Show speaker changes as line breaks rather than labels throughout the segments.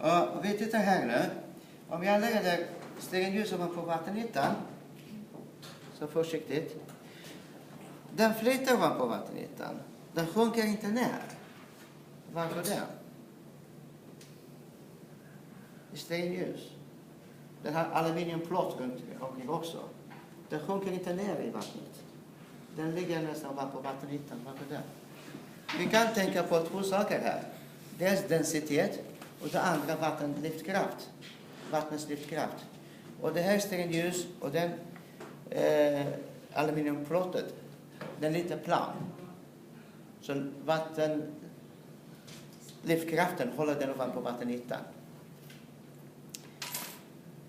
Och vi tittar här nu. Om jag lägger stearinljus ovanpå vattenytan, så försiktigt. Den flyter ovanpå vattenytan. Den sjunker inte ner. Varför det? Det är stearinljus. Den har aluminiumplåt runt omkring också. Den sjunker inte ner i vattnet. Den ligger nästan ovanpå vattenytan. Varför det? Vi kan tänka på två saker här. Dels densitet och det andra vattenlyftkraft. Vattnets lyftkraft. Och det här är stearinljus och den aluminiumplåtet, den är lite plan. Så vattenlyftkraften håller den ovanpå vattenytan.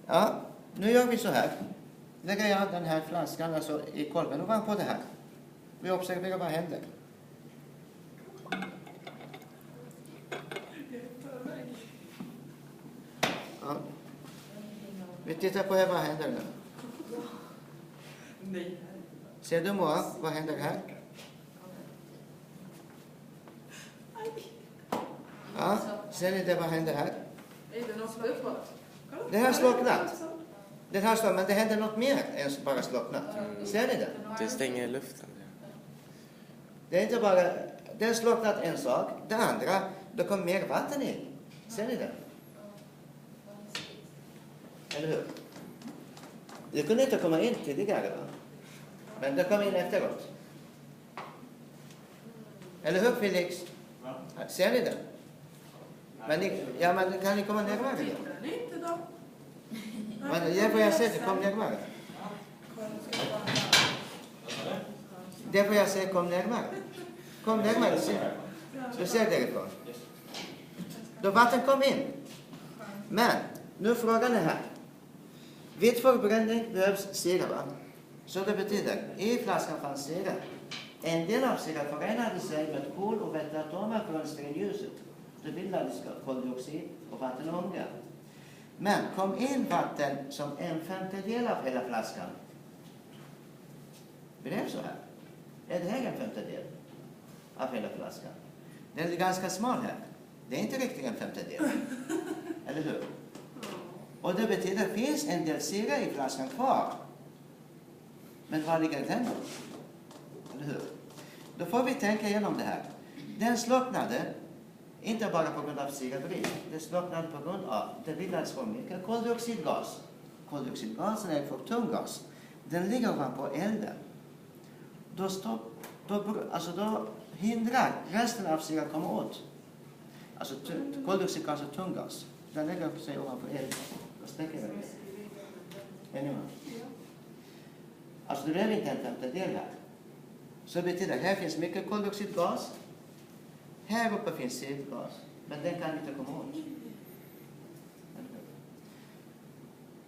Ja, nu gör vi så här. Lägger jag den här flaskan alltså i kolven ovanpå det här. Vi observerar vad händer. Ja. Vi tittar på här vad händer nu. Ser du Moa, vad händer här? Ja, ser ni det vad händer här? Det här slocknat. Det här slocknat, men det händer något mer än bara slocknat. Ser ni det?
Det stänger luften.
Det är inte bara, den slocknat en sak. Det andra, det kom mer vatten in. Ser ni det? Eller hur? Det kunde inte komma in tidigare, va? Men det kom in efteråt. Eller hur, Felix? Ser ni det? Men kan ni komma närmare då? Men det får jag se, det kom närmare. Det får jag se, kom närmare. Kom närmare, se. Du ser därifrån. Då vatten kom in. Men, nu frågan är här. Vid förbränning behövs syra, va? Så det betyder, i flaskan fanns syra. En del av syra förenade sig med kol och väteatomer från stearinljuset. Det bildades koldioxid och vattenånga. Men kom in vatten som 1/5 av hela flaskan. Blev så här? Är det här 1/5 av hela flaskan? Den är ganska smal här. Det är inte riktigt 1/5. Eller hur? Och det betyder att det finns en del syra i flaskan kvar. Men var ligger den då? Eller hur? Då får vi tänka igenom det här. Den slocknade inte bara på grund av syrabrist. Det slocknade på grund av det bildades för mycket koldioxidgas. Koldioxidgasen är för tung gas. Den ligger ovanpå elden. Då hindrar resten av syra att komma åt. Alltså koldioxidgas och tung gas. Den lägger sig ovanpå elden. Då stäcker den. Är ni med? Alltså det är inte 1/5 här. Så betyder det här finns mycket koldioxidgas. Här uppe finns syrgas. Men den kan inte komma åt.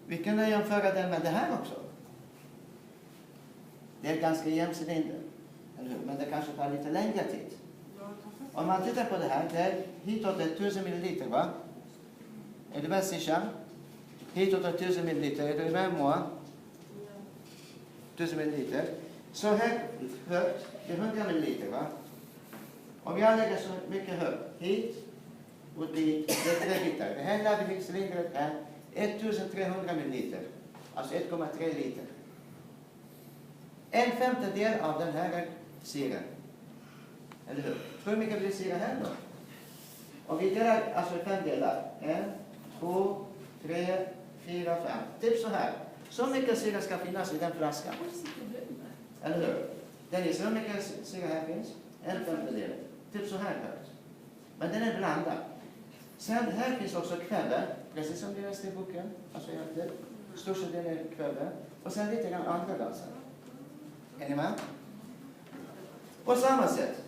Vi kan jämföra den med det här också. Det är ganska jämn cylinder. Men det kanske tar lite längre tid. Om man tittar på det här. Det är hitåt 1000 milliliter, va? Är det väl Sisha? Hitåt 1000 milliliter. Är det väl Moa? 1000 milliliter. Så här högt, det är 100 milliliter, va? Om jag lägger så mycket högt, hit och dit, det är 3 liter. Det här laddningscylindret är 1300 milliliter. Alltså 1,3 liter. 1/5 av den här är syra. Eller hur? Hur mycket blir syra här då? Om vi delar alltså 5 delar. 1, 2, 3, 4, 5. Typ så här. Så mycket syra ska finnas i den flaskan. Eller hur? Den är så mycket syra här finns. 1/5. Typ så här högt. Men den är blandad. Sen här finns också kväve. Precis som det är i boken. Alltså egentligen. Största delen är kväve. Och sen lite grann andra gaser. Är ni med? På samma sätt.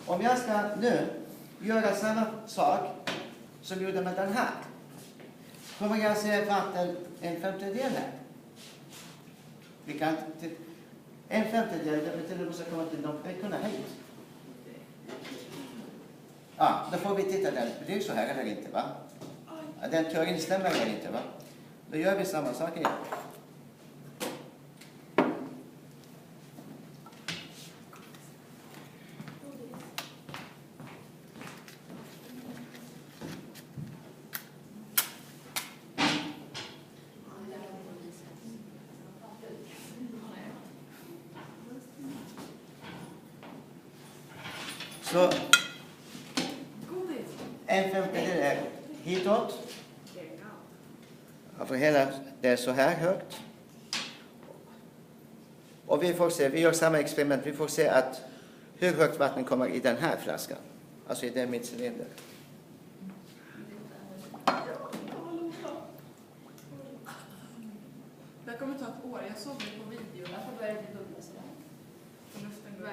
Om jag ska nu göra samma sak som jag gjorde med den här. Kommer jag se vatten 1/5 här. Vi kan 1/5, det betyder att vi måste komma till de veckorna hit. Ja, då får vi titta där. Det är så här eller inte, va? Den teorin stämmer eller inte, va? Då gör vi samma sak igen. Så en femtedel är hitåt. För hela det är så här högt. Och vi får se, vi gör samma experiment. Vi får se att hur högt vatten kommer i den här flaskan. Alltså i den mittcylinder.
Det kommer ta ett år. Jag såg det på video.
Därför börjar det bubbla sådär.
Luften går.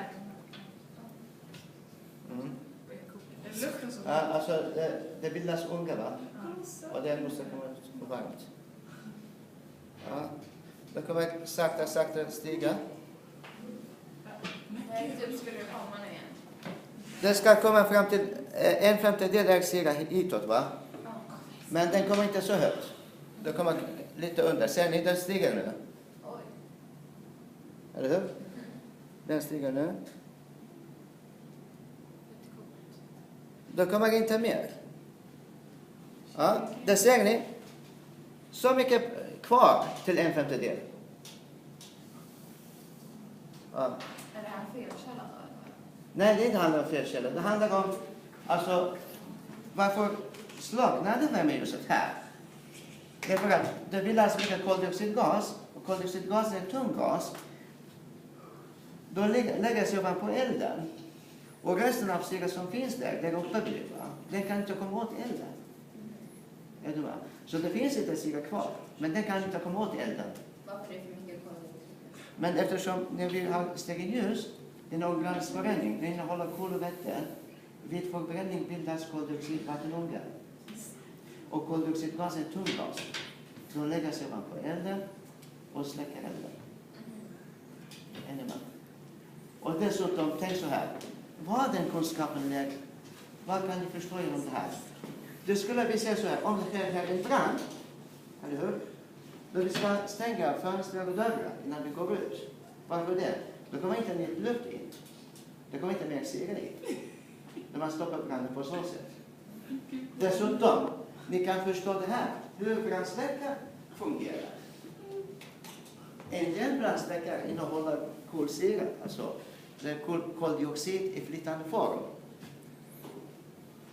Är det luften som...
Ja, alltså det bildas ånga, va? Och det måste komma ut varmt. Ja. Det kommer sakta stiga.
Typ skulle det komma nu igen.
Det ska komma fram till en femtedel är stiga hitåt, va? Men den kommer inte så högt. Den kommer lite under. Ser ni, den stiger nu.
Oj.
Eller hur? Den stiger nu. Då kommer inte mer. Ja, det ser ni. Så mycket kvar till en femtedel. Ja.
Är det här en felkälla då?
Nej, det handlar inte om felkälla. Det handlar om, alltså, varför slocknade värmeljuset här? Det är för att det bildas mycket koldioxidgas, och koldioxidgas är en tung gas. Då lägger sig ovanpå elden. Och resten av syre som finns där uppe blir, va? Den kan inte komma åt elden. Är du med? Så det finns inte syre kvar, men den kan inte komma åt elden.
Varför är det för mycket koldioxid?
Men eftersom när vi har stearinljus, det är en organisk förändring, det innehåller kol och väte. Vid förbränning bildas koldioxid, vattenånga. Och koldioxidgas är en tung gas. Så lägger sig man på elden och släcker elden. Är ni med? Och dessutom, tänk så här. Vad den kunskapen lägger, vad kan ni förstå genom det här? Det skulle vi säga så här, om det sker här en brand, eller hur? Då vi ska stänga fönster och dörrar innan vi går ut. Varför det? Då kommer inte mer luft in. Det kommer inte mer syre in. När man stoppar branden på så sätt. Dessutom, ni kan förstå det här. Hur brandsläckare fungerar. En del brandsläckare innehåller kolsyra, alltså koldioxid i flytande form.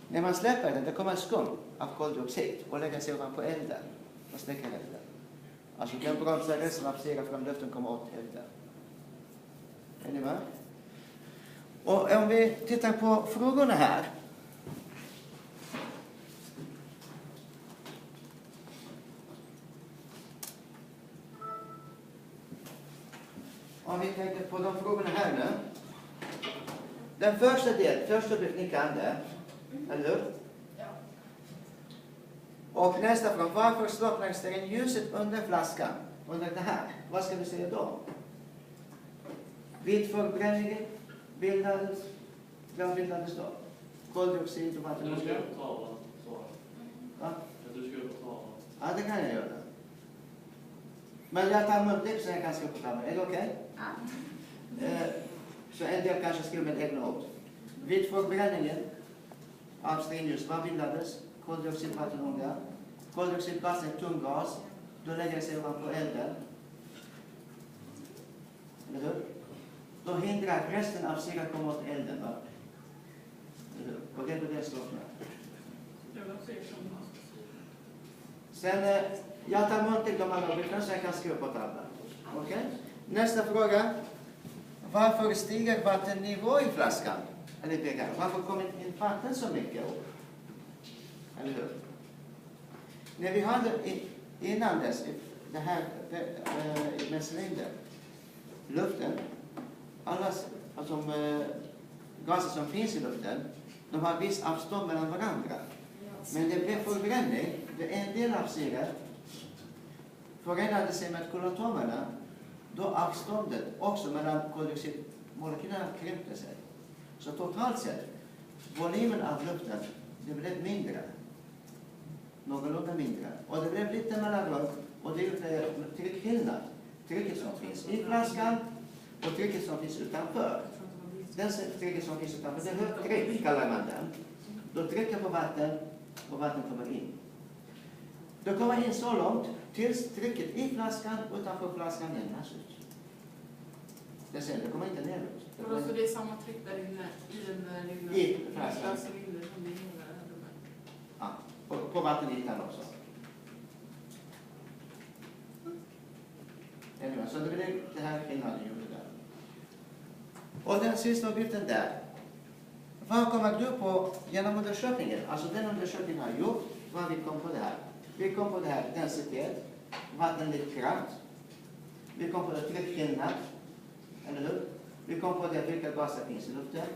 När man släpper den, det kommer skum av koldioxid och lägger sig ovanpå elden och släcker elden. Alltså den bromsar resten av syra från luften kommer åt elden. Är ni med? Och om vi tittar på frågorna här. Om vi tänker på de frågorna här nu. Den första befnickande, eller hur?
Ja.
Och nästa fråga, varför slocknar stearinljuset under flaskan? Under det här. Vad ska vi säga då? Vid förbränningen vad bildades då? Koldioxid och vatten.
Du ska ta svar.
Va?
Du ska ta.
Ja, det kan jag göra. Men jag tar muntligt så jag kan skriva på kameran. Är det okej?
Ja.
Så en del kanske skriver med egna ord. Vid förbränningen av stearinljus, vad bildades? Koldioxid, vattenånga. Koldioxidgas är en tung gas. Då lägger sig ovanpå elden. Eller hur? Då hindrar resten av syra komma åt elden, va? Eller hur? Och det är det slocknar. Sen, jag tar muntligt de andra uppgifterna så jag kan skriva på tavlan. Okej? Nästa fråga. Varför stiger vattennivå i flaskan? Eller bägaren? Varför kommer inte vatten så mycket upp? Eller hur? När vi hade innan dess, det här med cylinder, luften, alla alltså, gaser som finns i luften, de har viss avstånd mellan varandra. Men det blev förbränning, det är en del av syret förenade sig med kolatomerna, då avståndet också mellan koldioxidmolekylerna krympte sig. Så totalt sett, volymen av luften, det blev mindre. Någorlunda mindre. Och det blev lite mellanrum, och det är tryckskillnad. Trycket som finns i flaskan och trycket som finns utanför. Den trycket som finns utanför, det är högtryck kallar man den. Då trycker på vatten och vatten kommer in. Då kommer in så långt tills trycket i flaskan utanför flaskan jämnas ut. Det ser det kommer inte ner.
Och då så det är samma tryck där inne i den där lilla
I flaskan.
cylinder som det är inne i det här rummet.
Ja, på vattenytan också. Så det blir det här skillnaden gjorde där. Och den sista uppgiften där. Vad kommer du på genom undersökningen? Alltså den undersökningen har gjort, vad vi kom på det här. Vi kom på det här densitet, vattenviktkraft. Vi kom på det tryckskillnad, eller hur? Vi kom på det vilka gaser finns i luften,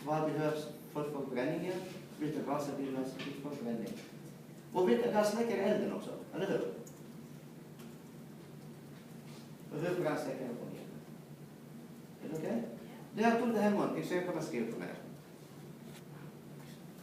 vad behövs för förbränningen, vilka gaser behövs för förbränning. Och vilka gas släcker elden också, eller hur? Och hur brandsäkringen fungerar. Är det okej? Det jag tog det här målet, jag ska skriva på mig.